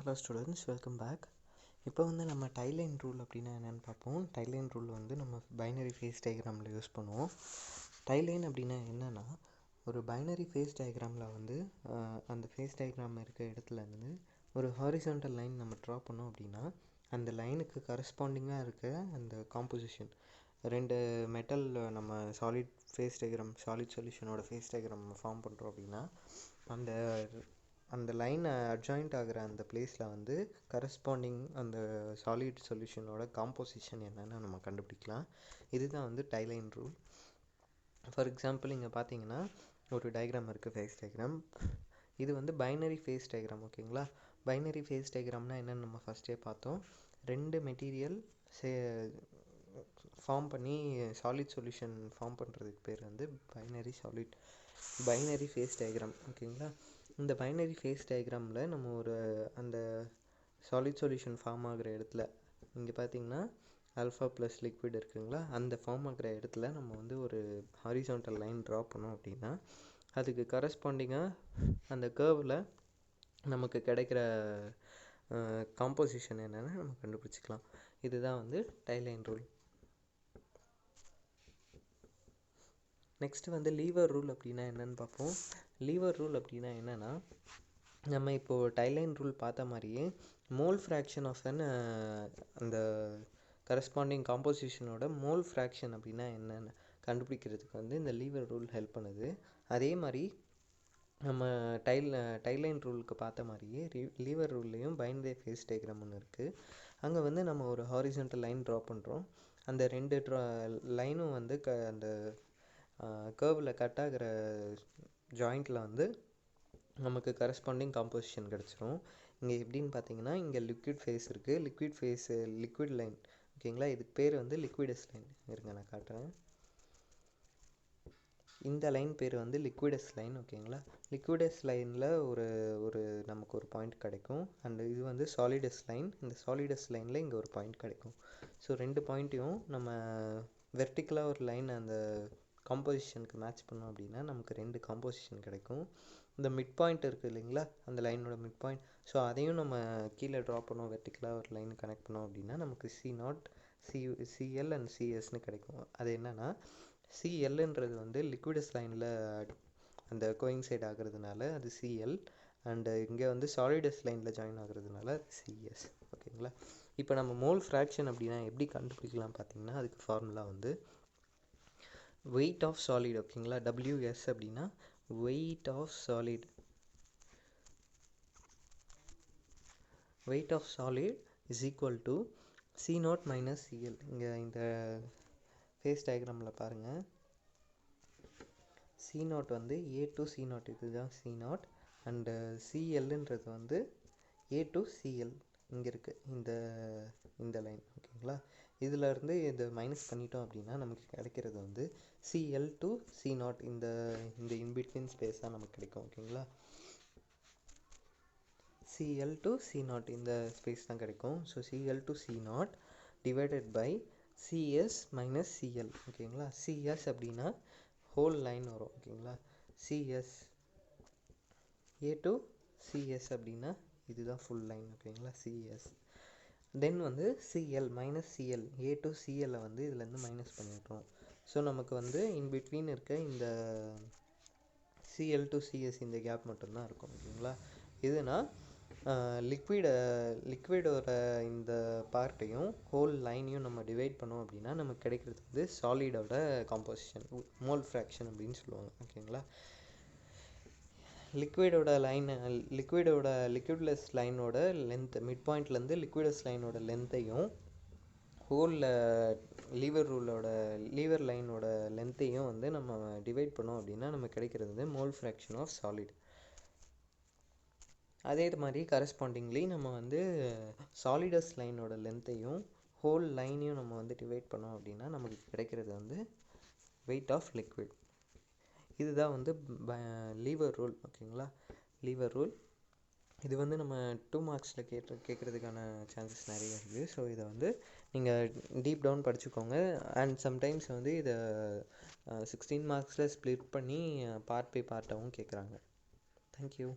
Hello students, welcome back. இப்போ வந்து நம்ம டைலைன் ரூல் அப்படின்னா என்னென்னு பார்ப்போம். டைலைன் ரூல் வந்து நம்ம பைனரி ஃபேஸ் டயக்ராமில் யூஸ் பண்ணுவோம். டைலைன் அப்படின்னா என்னென்னா, ஒரு பைனரி ஃபேஸ் டயக்ராமில் வந்து அந்த ஃபேஸ் டயக்ராம் இருக்க இடத்துல இருந்து ஒரு ஹாரிசான்டல் லைன் நம்ம ட்ரா பண்ணோம் அப்படின்னா, அந்த லைனுக்கு கரஸ்பாண்டிங்காக இருக்க அந்த காம்போசிஷன் ரெண்டு மெட்டல் நம்ம சாலிட் ஃபேஸ் டயக்ராம், சாலிட் சொல்யூஷனோட ஃபேஸ் டயக்ராம் நம்ம ஃபார்ம் பண்ணுறோம் அப்படின்னா, அந்த லைனை அட்ஜாயிண்ட் ஆகிற அந்த பிளேஸில் வந்து கரஸ்பாண்டிங் அந்த சாலிட் சொல்யூஷனோட காம்போசிஷன் என்னென்னு நம்ம கண்டுபிடிக்கலாம். இதுதான் வந்து டைலைன் ரூல். ஃபார் எக்ஸாம்பிள் இங்கே பார்த்தீங்கன்னா ஒரு டயக்ராம் இருக்குது, ஃபேஸ் டயக்ராம். இது வந்து பைனரி ஃபேஸ் டயக்ராம். ஓகேங்களா? பைனரி ஃபேஸ் டயக்ராம்னால் என்னென்னு நம்ம ஃபஸ்ட்டே பார்த்தோம். ரெண்டு மெட்டீரியல் ஃபார்ம் பண்ணி சாலிட் சொல்யூஷன் ஃபார்ம் பண்ணுறதுக்கு பேர் வந்து பைனரி ஃபேஸ் டயக்ராம். ஓகேங்களா? இந்த பைனரி ஃபேஸ் டயக்ராமில் நம்ம அந்த சாலிட் சொல்யூஷன் ஃபார்ம் ஆகிற இடத்துல இங்கே பார்த்திங்கன்னா ஆல்ஃபா ப்ளஸ் லிக்விட் இருக்குங்களா, அந்த ஃபார்ம் ஆகிற இடத்துல நம்ம வந்து ஒரு ஹாரிசான்டல் லைன் ட்ரா பண்ணோம் அப்படின்னா, அதுக்கு கரஸ்பாண்டிங்காக அந்த கர்வில் நமக்கு கிடைக்கிற காம்போசிஷன் என்னென்னு நம்ம கண்டுபிடிச்சிக்கலாம். இதுதான் வந்து டைலைன் ரூல். நெக்ஸ்ட்டு வந்து லீவர் ரூல் அப்படின்னா என்னென்னு பார்ப்போம். லீவர் ரூல் அப்படின்னா என்னென்னா, நம்ம இப்போது டைலைன் ரூல் பார்த்த மாதிரியே மோல் ஃப்ராக்ஷன் ஆஃப் அந்த கரஸ்பாண்டிங் காம்போசிஷனோட மோல் ஃப்ராக்ஷன் அப்படின்னா என்னென்னு கண்டுபிடிக்கிறதுக்கு வந்து இந்த லீவர் ரூல் ஹெல்ப் பண்ணுது. அதே மாதிரி நம்ம டைலைன் ரூலுக்கு பார்த்த மாதிரியே லீவர் ரூல்லையும் பைனரி ஃபேஸ் டயக்ராம் ஒன்று இருக்குது. அங்கே வந்து நம்ம ஒரு ஹாரிசான்டல் லைன் ட்ரா பண்ணுறோம். அந்த ரெண்டு லைனும் வந்து அந்த கர்வில் கட் ஆகிற ஜாயிண்டில் வந்து நமக்கு கரஸ்பாண்டிங் காம்போசிஷன் கிடச்சிரும். இங்கே எப்படின்னு பார்த்தீங்கன்னா, இங்கே லிக்விட் ஃபேஸ் இருக்குது, லிக்விட் லைன். ஓகேங்களா? இதுக்கு பேர் வந்து லிக்விடஸ் லைன். இருங்க நான் காட்டுறேன். இந்த லைன் பேர் வந்து லிக்விடஸ் லைன். ஓகேங்களா? லிக்விடஸ் லைனில் ஒரு நமக்கு ஒரு பாயிண்ட் கிடைக்கும். அண்ட் இது வந்து சாலிடஸ் லைன். இந்த சாலிடஸ் லைனில் இங்கே ஒரு பாயிண்ட் கிடைக்கும். ஸோ ரெண்டு பாயிண்ட்டையும் நம்ம வெர்டிக்கலாக ஒரு லைன் அந்த காம்போசிஷனுக்கு மேட்ச் பண்ணோம் அப்படின்னா நமக்கு ரெண்டு காம்போசிஷன் கிடைக்கும். இந்த மிட் பாயிண்ட் இருக்குது இல்லைங்களா, அந்த லைனோட மிட் பாயிண்ட். ஸோ அதையும் நம்ம கீழே ட்ரா பண்ணோம், வெர்டிக்கலாக ஒரு லைன் கனெக்ட் பண்ணோம் அப்படின்னா நமக்கு C0, CL அண்ட் CSன்னு கிடைக்கும். அது என்னென்னா, CLன்றது வந்து லிக்விடஸ் லைனில் அந்த கோயின்சைட் ஆகிறதுனால அது CL, அண்டு இங்கே வந்து சாலிடஸ் லைனில் ஜாயின் ஆகிறதுனால CS. ஓகேங்களா? இப்போ நம்ம மோல் ஃப்ராக்ஷன் அப்படின்னா எப்படி கண்டுபிடிக்கலாம் பார்த்தீங்கன்னா, அதுக்கு ஃபார்முலா வந்து வெயிட் ஆஃப் சாலிட். ஓகேங்களா? WS அப்படின்னா weight of solid is equal to C0 minus CL. இங்கே இந்த ஃபேஸ் டயக்ராமில் பாருங்கள், C0 வந்து A to C0, இதுதான் C0, அண்டு CLன்றது வந்து A to CL இங்கே இருக்குது, இந்த லைன். ஓகேங்களா? இதிலேருந்து இதை மைனஸ் பண்ணிட்டோம் அப்படின்னா நமக்கு கிடைக்கிறது வந்து CL to C0, இந்த இன்பிட்வீன் ஸ்பேஸ் தான் நமக்கு கிடைக்கும். ஓகேங்களா? CL to C0 இந்த ஸ்பேஸ் தான் கிடைக்கும். So CL to C0 divided by CS minus CL. ஓகேங்களா? CS அப்படின்னா ஹோல் லைன் வரும். ஓகேங்களா? CS A to CS அப்படின்னா இதுதான் ஃபுல் லைன். ஓகேங்களா? CS. தென் வந்து CL minus CL, A to CLை வந்து இதுலேருந்து மைனஸ் பண்ணிவிட்டோம். ஸோ நமக்கு வந்து இன்பிட்வீன் இருக்க இந்த CL to CS இந்த கேப் மட்டும்தான் இருக்கும். ஓகேங்களா? இதுனா லிக்விடோட இந்த பார்ட்டையும் ஹோல் லைனையும் நம்ம டிவைட் பண்ணோம் அப்படின்னா நமக்கு கிடைக்கிறது வந்து சாலிடோட காம்போசிஷன், மோல் ஃப்ராக்ஷன் அப்படின்னு சொல்லுவாங்க. ஓகேங்களா? லிக்விட்லெஸ் லைனோட லென்த், மிட் பாயிண்ட்லேருந்து லிக்விடஸ் லைனோட லென்த்தையும் ஹோலில் லீவர் லைனோட லென்த்தையும் வந்து நம்ம டிவைட் பண்ணோம் அப்படின்னா நமக்கு கிடைக்கிறது வந்து மோல் ஃப்ராக்ஷன் ஆஃப் சாலிட். அதே மாதிரி கரஸ்பாண்டிங்லி நம்ம வந்து சாலிடஸ் லைனோட லென்த்தையும் ஹோல் லைனையும் நம்ம வந்து டிவைட் பண்ணோம் அப்படின்னா நமக்கு கிடைக்கிறது வந்து வெயிட் ஆஃப் லிக்விட். இதுதான் வந்து லீவர் ரூல். ஓகேங்களா? லீவர் ரூல் இது வந்து நம்ம 2 மார்க்ஸில் கேட்குறதுக்கான சான்சஸ் நிறைய இருக்குது. ஸோ இதை வந்து நீங்கள் டீப் டவுன் படிச்சுக்கோங்க. அண்ட் சம்டைம்ஸ் வந்து இதை 16 மார்க்ஸில் ஸ்ப்ளிட் பண்ணி பார்ட் பை பார்ட்டாகவும் கேட்குறாங்க. தேங்க்யூ.